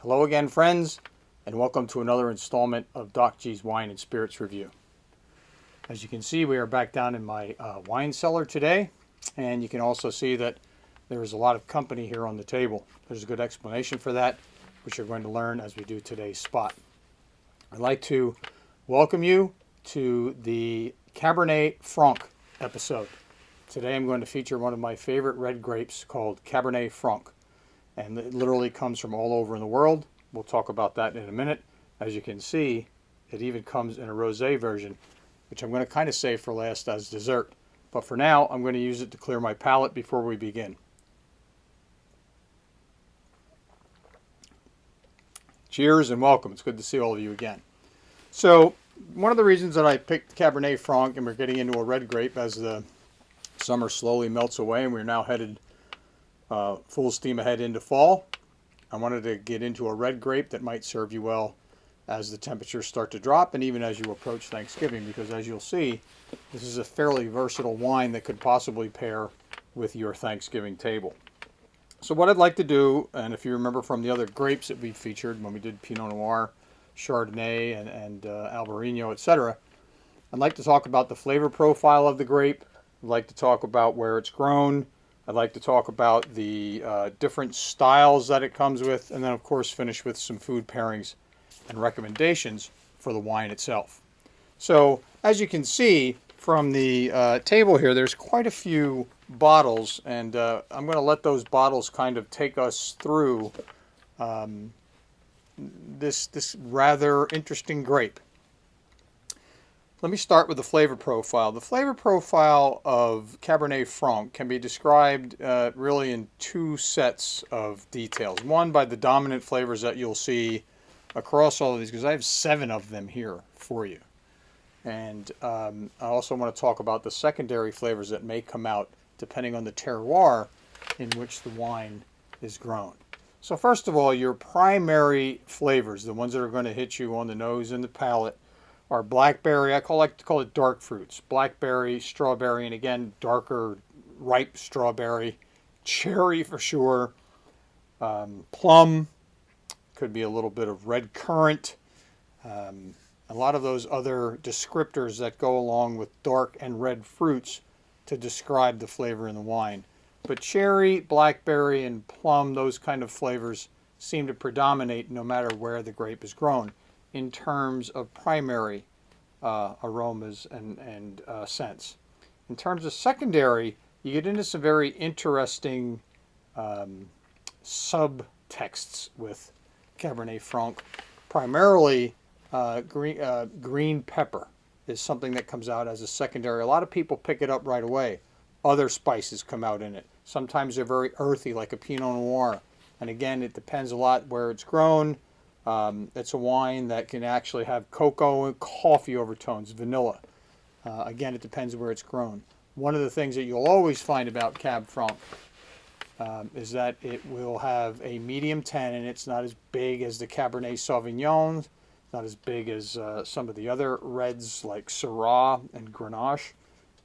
Hello again, friends, and welcome to another installment of Doc G's Wine and Spirits Review. As you can see, we are back down in my wine cellar today, and you can also see that there is a lot of company here on the table. There's a good explanation for that, which you're going to learn as we do today's spot. I'd like to welcome you to the Cabernet Franc episode. Today I'm going to feature one of my favorite red grapes called Cabernet Franc. And it literally comes from all over in the world. We'll talk about that in a minute. As you can see, it even comes in a rosé version, which I'm going to kind of save for last as dessert. But for now, I'm going to use it to clear my palate before we begin. Cheers and welcome. It's good to see all of you again. So, one of the reasons that I picked Cabernet Franc, and we're getting into a red grape as the summer slowly melts away, and we're now headed full steam ahead into fall. I wanted to get into a red grape that might serve you well as the temperatures start to drop and even as you approach Thanksgiving, because as you'll see, this is a fairly versatile wine that could possibly pair with your Thanksgiving table. So what I'd like to do, and if you remember from the other grapes that we featured when we did Pinot Noir, Chardonnay, and Albarino, etc., I'd like to talk about the flavor profile of the grape. I'd like to talk about where it's grown. I'd like to talk about the different styles that it comes with, and then of course finish with some food pairings and recommendations for the wine itself. So as you can see from the table here, there's quite a few bottles, and I'm going to let those bottles kind of take us through this rather interesting grape. Let me start with the flavor profile. The flavor profile of Cabernet Franc can be described really in two sets of details. One, by the dominant flavors that you'll see across all of these, because I have 7 of them here for you. And I also want to talk about the secondary flavors that may come out depending on the terroir in which the wine is grown. So first of all, your primary flavors, the ones that are going to hit you on the nose and the palate, are blackberry. I like to call it dark fruits. Blackberry, strawberry, and again, darker, ripe strawberry. Cherry for sure. Plum. Could be a little bit of red currant. A lot of those other descriptors that go along with dark and red fruits to describe the flavor in the wine. But cherry, blackberry, and plum, those kind of flavors seem to predominate no matter where the grape is grown in terms of primary aromas and scents. In terms of secondary, you get into some very interesting subtexts with Cabernet Franc. Primarily, green pepper is something that comes out as a secondary. A lot of people pick it up right away. Other spices come out in it. Sometimes they're very earthy, like a Pinot Noir. And again, it depends a lot where it's grown. It's a wine that can actually have cocoa and coffee overtones, vanilla. Again, it depends where it's grown. One of the things that you'll always find about Cab Franc is that it will have a medium tannin. It's not as big as the Cabernet Sauvignon, not as big as some of the other reds like Syrah and Grenache.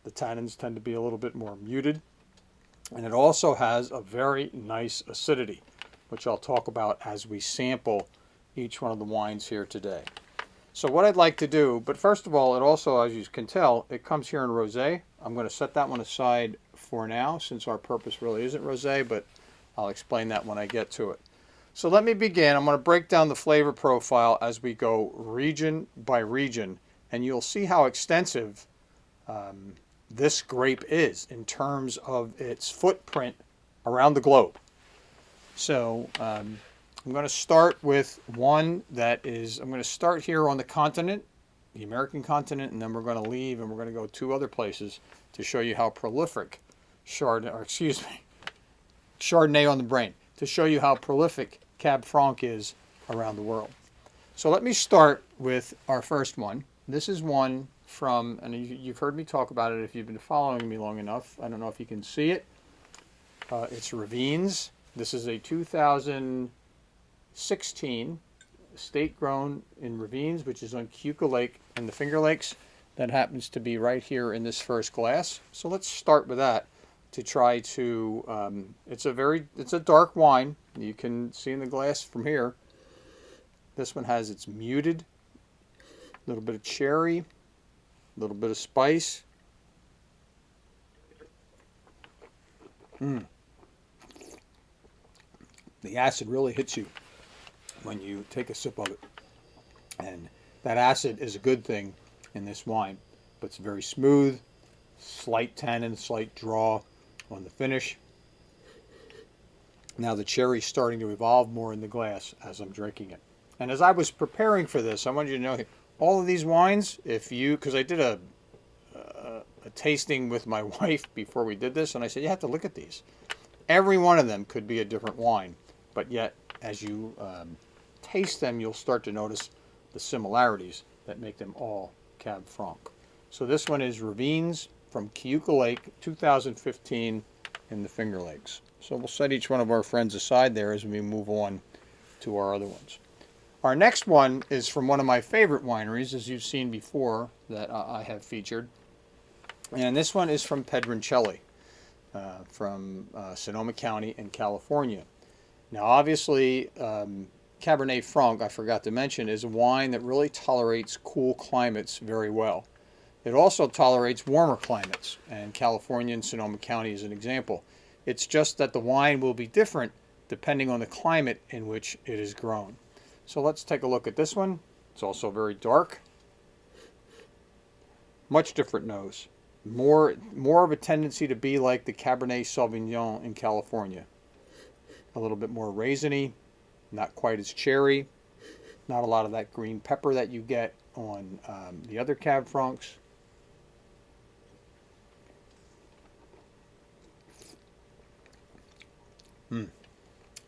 The tannins tend to be a little bit more muted. And it also has a very nice acidity, which I'll talk about as we sample each one of the wines here today. So what I'd like to do, but first of all, it also, as you can tell, it comes here in rosé. I'm going to set that one aside for now, since our purpose really isn't rosé, but I'll explain that when I get to it. So let me begin. I'm going to break down the flavor profile as we go region by region, and you'll see how extensive this grape is in terms of its footprint around the globe. So I'm going to start with one that is, I'm going to start here on the continent, the American continent, and then we're going to leave and we're going to go 2 other places to show you how prolific Chardonnay on the brain, to show you how prolific Cab Franc is around the world. So let me start with our first one. This is one from, and you've heard me talk about it if you've been following me long enough. I don't know if you can see it. It's Ravines. This is a 2016 estate grown in Ravines, which is on Keuka Lake and the Finger Lakes. That happens to be right here in this first glass. So let's start with that to try to, it's a dark wine. You can see in the glass from here. This one has its muted, a little bit of cherry, a little bit of spice. The acid really hits you when you take a sip of it. And that acid is a good thing in this wine, but it's very smooth, slight tannin, slight draw on the finish. Now the cherry's starting to evolve more in the glass as I'm drinking it. And as I was preparing for this, I wanted you to know all of these wines, because I did a tasting with my wife before we did this, and I said, you have to look at these. Every one of them could be a different wine, but yet as you taste them, you'll start to notice the similarities that make them all Cab Franc. So this one is Ravines from Cayuga Lake, 2015 in the Finger Lakes. So we'll set each one of our friends aside there as we move on to our other ones. Our next one is from one of my favorite wineries, as you've seen before, that I have featured. And this one is from Pedroncelli, from Sonoma County in California. Now, obviously, Cabernet Franc, I forgot to mention, is a wine that really tolerates cool climates very well. It also tolerates warmer climates, and California and Sonoma County is an example. It's just that the wine will be different depending on the climate in which it is grown. So let's take a look at this one. It's also very dark. Much different nose. More of a tendency to be like the Cabernet Sauvignon in California. A little bit more raisiny, not quite as cherry, not a lot of that green pepper that you get on the other Cab Francs.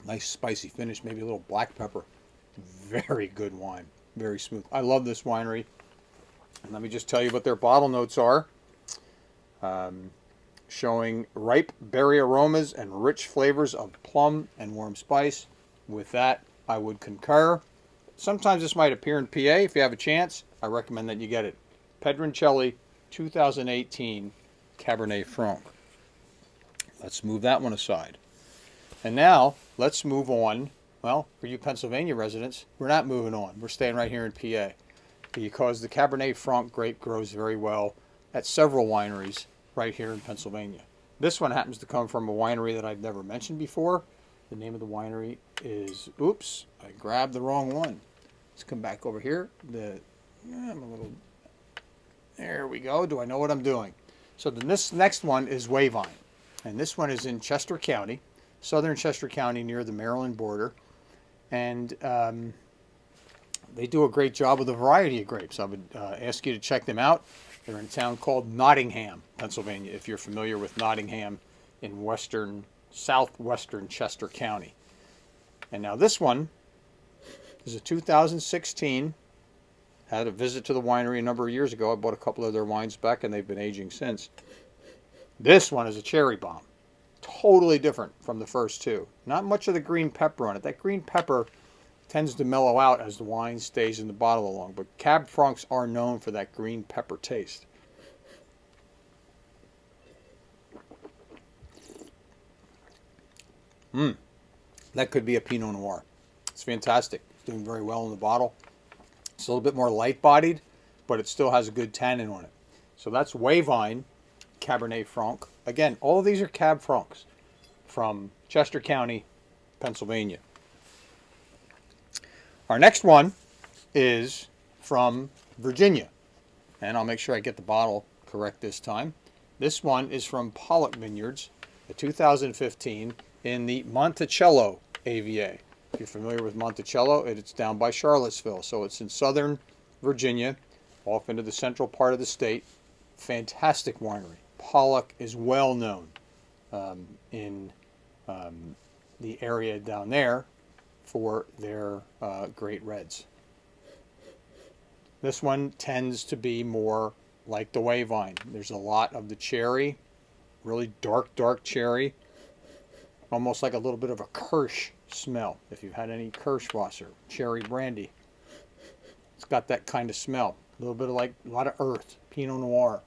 Nice spicy finish, maybe a little black pepper. Very good wine, very smooth. I love this winery. And let me just tell you what their bottle notes are. Showing ripe berry aromas and rich flavors of plum and warm spice. With that, I would concur. Sometimes this might appear in PA. If you have a chance, I recommend that you get it. Pedroncelli 2018 Cabernet Franc. Let's move that one aside. And now, let's move on. Well, for you Pennsylvania residents, we're not moving on. We're staying right here in PA because the Cabernet Franc grape grows very well at several wineries right here in Pennsylvania. This one happens to come from a winery that I've never mentioned before. The name of the winery is, oops, I grabbed the wrong one. Let's come back over here. There we go. Do I know what I'm doing? So this next one is Wayvine. And this one is in Chester County, southern Chester County near the Maryland border. And they do a great job with a variety of grapes. I would ask you to check them out. They're in a town called Nottingham, Pennsylvania, if you're familiar with Nottingham in southwestern Chester County. And now this one is a 2016. Had a visit to the winery a number of years ago. I bought a couple of their wines back, and they've been aging since. This one is a cherry bomb. Totally different from the first two. Not much of the green pepper on it. That green pepper tends to mellow out as the wine stays in the bottle along, but Cab Francs are known for that green pepper taste. That could be a Pinot Noir. It's fantastic. It's doing very well in the bottle. It's a little bit more light-bodied, but it still has a good tannin on it. So that's Wayvine Cabernet Franc. Again, all of these are Cab Francs from Chester County, Pennsylvania. Our next one is from Virginia, and I'll make sure I get the bottle correct this time. This one is from Pollock Vineyards, a 2015 in the Monticello AVA. If you're familiar with Monticello, it's down by Charlottesville, so it's in southern Virginia, off into the central part of the state. Fantastic winery. Pollock is well known in the area down there for their great reds. This one tends to be more like the Wayvine. There's a lot of the cherry, really dark cherry, almost like a little bit of a Kirsch smell. If you've had any Kirschwasser, cherry brandy, it's got that kind of smell. A little bit of a lot of earth, Pinot Noir.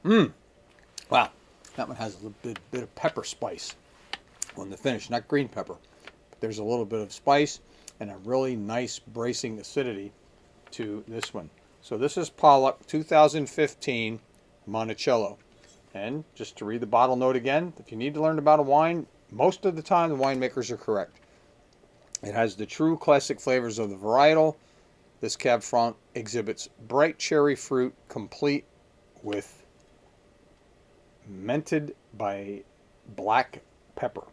Wow, that one has a little bit of pepper spice. on the finish. Not green pepper, but there's a little bit of spice and a really nice bracing acidity to this one. So this is Pollock 2015 Monticello. And just to read the bottle note again, if you need to learn about a wine, most of the time the winemakers are correct. It has the true classic flavors of the varietal. This Cab Franc exhibits bright cherry fruit complete with mented by black pepper,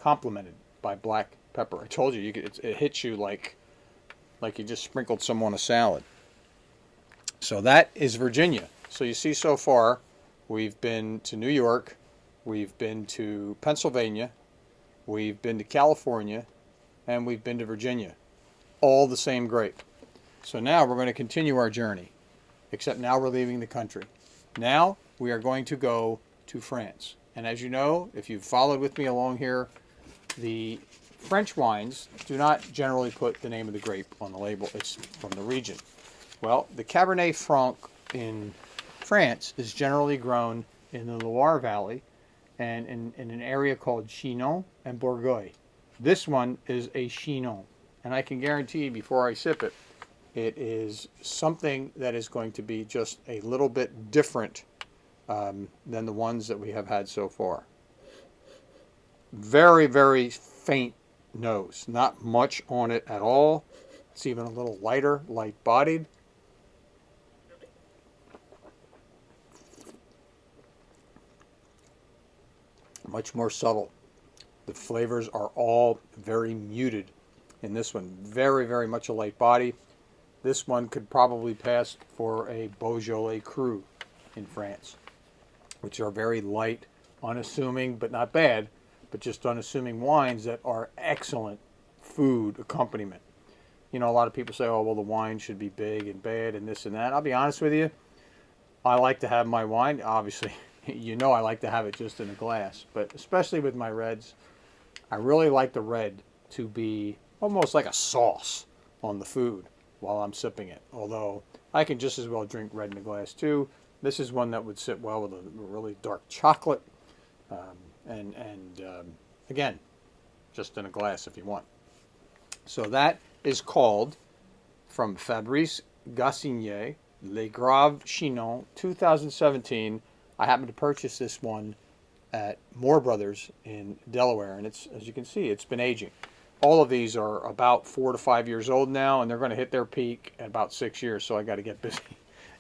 complemented by black pepper. I told you, it hits you like you just sprinkled some on a salad. So that is Virginia. So you see so far, we've been to New York, we've been to Pennsylvania, we've been to California, and we've been to Virginia. All the same grape. So now we're going to continue our journey, except now we're leaving the country. Now we are going to go to France. And as you know, if you've followed with me along here, the French wines do not generally put the name of the grape on the label. It's from the region. Well, the Cabernet Franc in France is generally grown in the Loire Valley and in an area called Chinon and Bourgogne. This one is a Chinon. And I can guarantee before I sip it, it is something that is going to be just a little bit different than the ones that we have had so far. Very, very faint nose. Not much on it at all. It's even a little lighter, light-bodied. Much more subtle. The flavors are all very muted in this one. Very, very much a light body. This one could probably pass for a Beaujolais Cru in France, which are very light, unassuming, but not bad, but just unassuming wines that are excellent food accompaniment. You know, a lot of people say, oh, well, the wine should be big and bad and this and that. I'll be honest with you. I like to have my wine, obviously, you know I like to have it just in a glass, but especially with my reds, I really like the red to be almost like a sauce on the food while I'm sipping it. Although I can just as well drink red in a glass too. This is one that would sit well with a really dark chocolate, again, just in a glass if you want. So that is called, from Fabrice Gassignet, Le Grave Chinon 2017. I happened to purchase this one at Moore Brothers in Delaware, and it's, as you can see, it's been aging. All of these are about 4 to 5 years old now, and they're going to hit their peak in about 6 years, so I got to get busy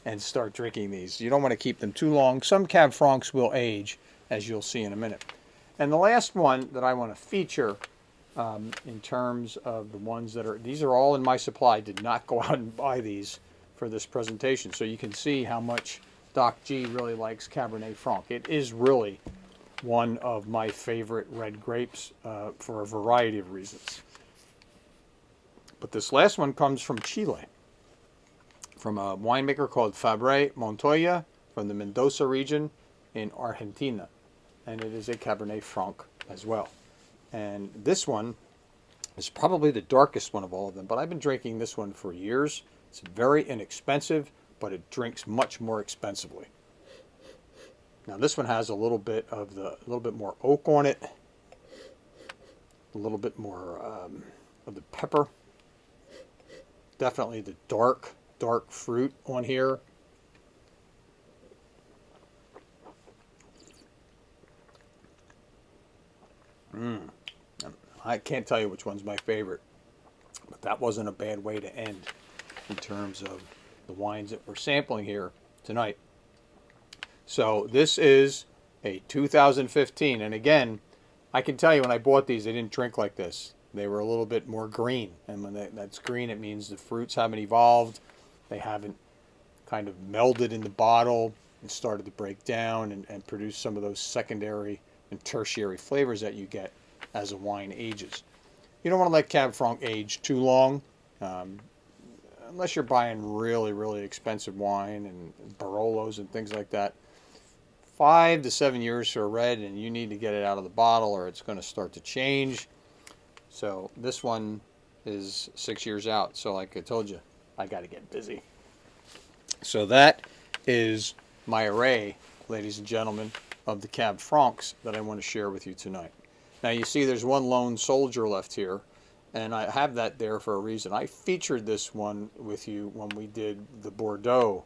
and start drinking these. You don't want to keep them too long. Some Cab Francs will age, as you'll see in a minute. And the last one that I want to feature in terms of the ones that are, these are all in my supply. I did not go out and buy these for this presentation, so you can see how much Doc G really likes Cabernet Franc. It is really one of my favorite red grapes for a variety of reasons. But this last one comes from Chile, from a winemaker called Fabre Montoya from the Mendoza region in Argentina. And it is a Cabernet Franc as well. And this one is probably the darkest one of all of them, but I've been drinking this one for years. It's very inexpensive, but it drinks much more expensively. Now this one has a little bit more oak on it, a little bit more of the pepper. Definitely the dark fruit on here. I can't tell you which one's my favorite, but that wasn't a bad way to end in terms of the wines that we're sampling here tonight. So this is a 2015, and again, I can tell you when I bought these, they didn't drink like this. They were a little bit more green, and when that's green, it means the fruits haven't evolved. They haven't kind of melded in the bottle and started to break down and produce some of those secondary and tertiary flavors that you get as a wine ages. You don't want to let Cab Franc age too long, unless you're buying really, really expensive wine and Barolos and things like that. 5 to 7 years for a red, and you need to get it out of the bottle or it's going to start to change. So this one is 6 years out. So like I told you, I got to get busy. So that is my array, ladies and gentlemen, of the Cab Francs that I want to share with you tonight. Now you see there's one lone soldier left here, and I have that there for a reason. I featured this one with you when we did the Bordeaux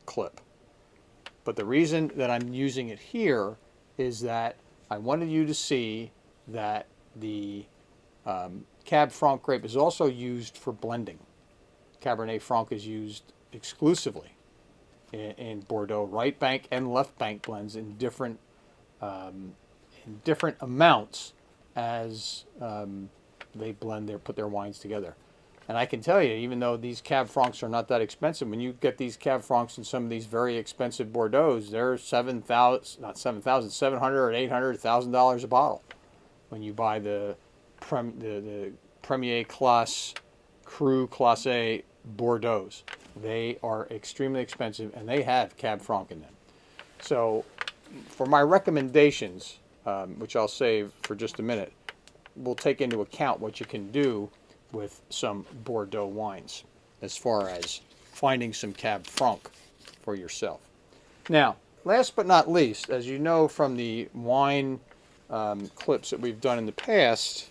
clip. But the reason that I'm using it here is that I wanted you to see that the Cab Franc grape is also used for blending. Cabernet Franc is used exclusively in Bordeaux right bank and left bank blends in different amounts as they put their wines together. And I can tell you, even though these Cab Francs are not that expensive, when you get these Cab Francs in some of these very expensive Bordeaux's, they're $700 or $800,000 a bottle. When you buy the Premier Class Cru Classe Bordeaux's, they are extremely expensive, and they have Cab Franc in them. So, for my recommendations, which I'll save for just a minute, we'll take into account what you can do with some Bordeaux wines as far as finding some Cab Franc for yourself. Now, last but not least, as you know from the wine clips that we've done in the past,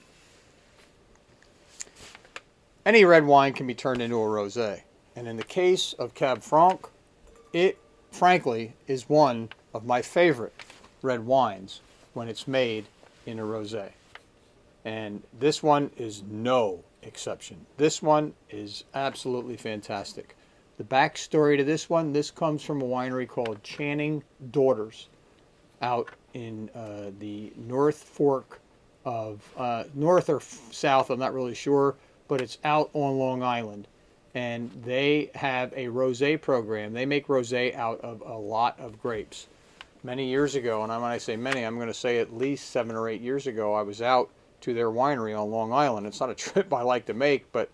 any red wine can be turned into a rosé. And in the case of Cab Franc, it frankly is one of my favorite red wines when it's made in a rosé. And this one is no exception. This one is absolutely fantastic. The backstory to this one, this comes from a winery called Channing Daughters out in the North Fork of, north or south, I'm not really sure, but it's out on Long Island. And they have a rosé program. They make rosé out of a lot of grapes. Many years ago, and when I say many, I'm going to say at least 7 or 8 years ago, I was out to their winery on Long Island. It's not a trip I like to make, but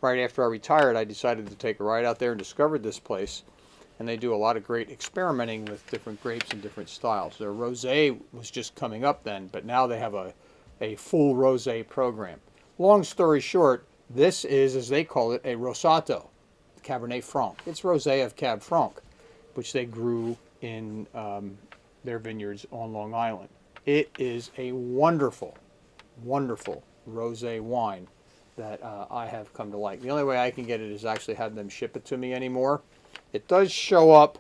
right after I retired, I decided to take a ride out there and discovered this place. And they do a lot of great experimenting with different grapes and different styles. Their rosé was just coming up then, but now they have a full rosé program. Long story short, this is, as they call it, a Rosato, Cabernet Franc. It's rosé of Cab Franc, which they grew in their vineyards on Long Island. It is a wonderful, wonderful rosé wine that I have come to like. The only way I can get it is actually have them ship it to me anymore. It does show up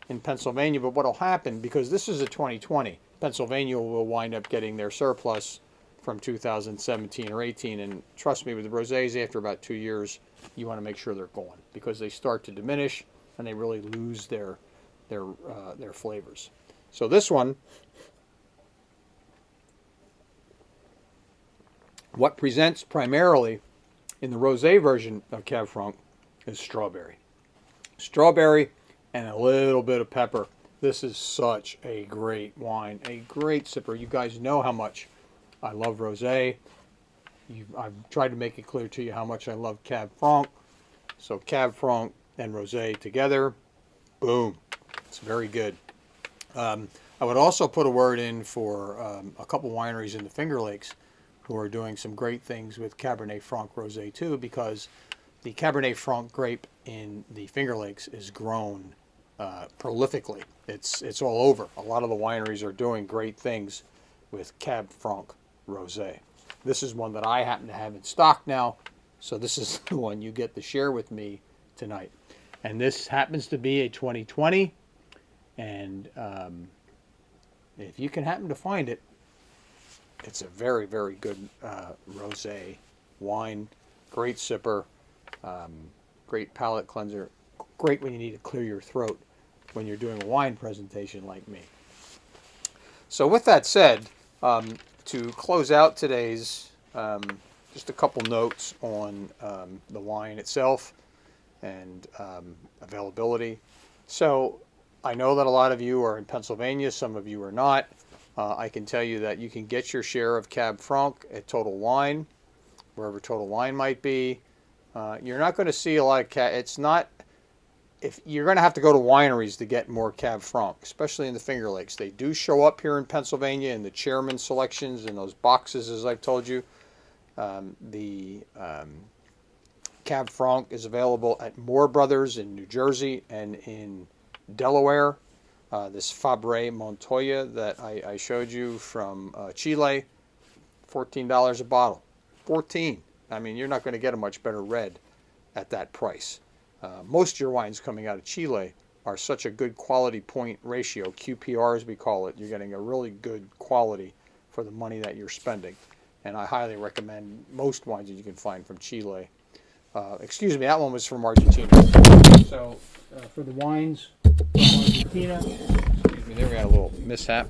in Pennsylvania, but what will happen, because this is a 2020, Pennsylvania will wind up getting their surplus from 2017 or 18, and trust me, with the rosés, after about 2 years, you want to make sure they're gone, because they start to diminish and they really lose their flavors. So this one, what presents primarily in the rosé version of Cab Franc is strawberry. Strawberry and a little bit of pepper. This is such a great wine, a great sipper. You guys know how much I love rosé. I've tried to make it clear to you how much I love Cab Franc. So Cab Franc and rosé together, boom. It's very good. I would also put a word in for a couple wineries in the Finger Lakes who are doing some great things with Cabernet Franc rosé too, because the Cabernet Franc grape in the Finger Lakes is grown prolifically. It's all over. A lot of the wineries are doing great things with Cab Franc rosé. This is one that I happen to have in stock now, so this is the one you get to share with me tonight. And this happens to be a 2020, and if you can happen to find it, it's a very, very good rosé wine. Great sipper, great palate cleanser, great when you need to clear your throat when you're doing a wine presentation like me. So with that said, to close out today's, just a couple notes on the wine itself and availability. So I know that a lot of you are in Pennsylvania, some of you are not. I can tell you that you can get your share of Cab Franc at Total Wine, wherever Total Wine might be. You're not going to see a lot of it's not, if you're going to have to go to wineries to get more Cab Franc, especially in the Finger Lakes. They do show up here in Pennsylvania in the chairman selections in those boxes, as I've told you. The Cab Franc is available at Moore Brothers in New Jersey and in Delaware. This Fabre Montoya that I showed you from Chile $14 a bottle. 14. I mean, you're not going to get a much better red at that price. Most of your wines coming out of Chile are such a good quality point ratio, QPR as we call it. You're getting a really good quality for the money that you're spending. And I highly recommend most wines that you can find from Chile. Excuse me, that one was from Argentina. So for the wines from Argentina, excuse me, there we had a little mishap.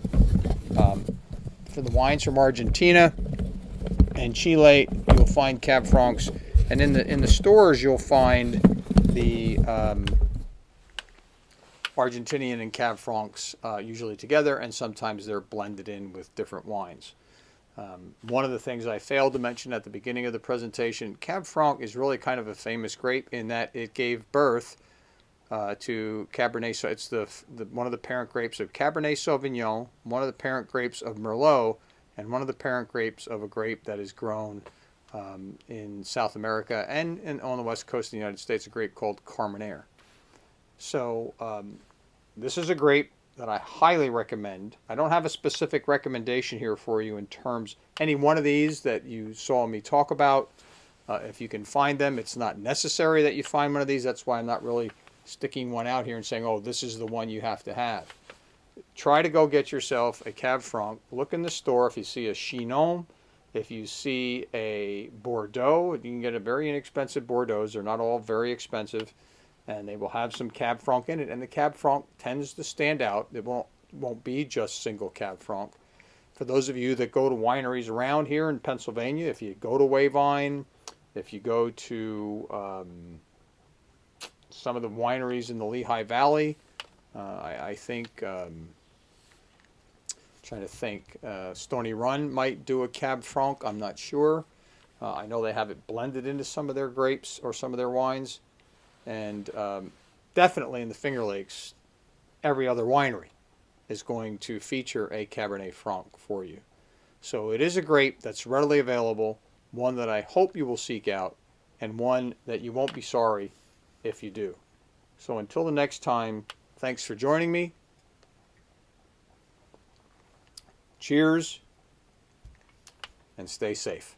For the wines from Argentina and Chile, you'll find Cab Francs, and in the stores you'll find the Argentinian and Cab Francs usually together, and sometimes they're blended in with different wines. One of the things I failed to mention at the beginning of the presentation, Cab Franc is really kind of a famous grape in that it gave birth to Cabernet. So it's one of the parent grapes of Cabernet Sauvignon, one of the parent grapes of Merlot, and one of the parent grapes of a grape that is grown in South America and on the west coast of the United States, a grape called Carmenere. So this is a grape that I highly recommend. I don't have a specific recommendation here for you in terms any one of these that you saw me talk about. If you can find them, it's not necessary that you find one of these. That's why I'm not really sticking one out here and saying, oh, this is the one you have to have. Try to go get yourself a Cab Franc. Look in the store if you see a Chinon, if you see a Bordeaux. You can get a very inexpensive Bordeaux. They're not all very expensive. And they will have some Cab Franc in it, and the Cab Franc tends to stand out. It won't be just single Cab Franc. For those of you that go to wineries around here in Pennsylvania, if you go to Wayvine, if you go to some of the wineries in the Lehigh Valley, I think, trying to think, Stony Run might do a Cab Franc. I'm not sure. I know they have it blended into some of their grapes or some of their wines. And definitely in the Finger Lakes, every other winery is going to feature a Cabernet Franc for you. So it is a grape that's readily available, one that I hope you will seek out, and one that you won't be sorry if you do. So until the next time, thanks for joining me. Cheers, and stay safe.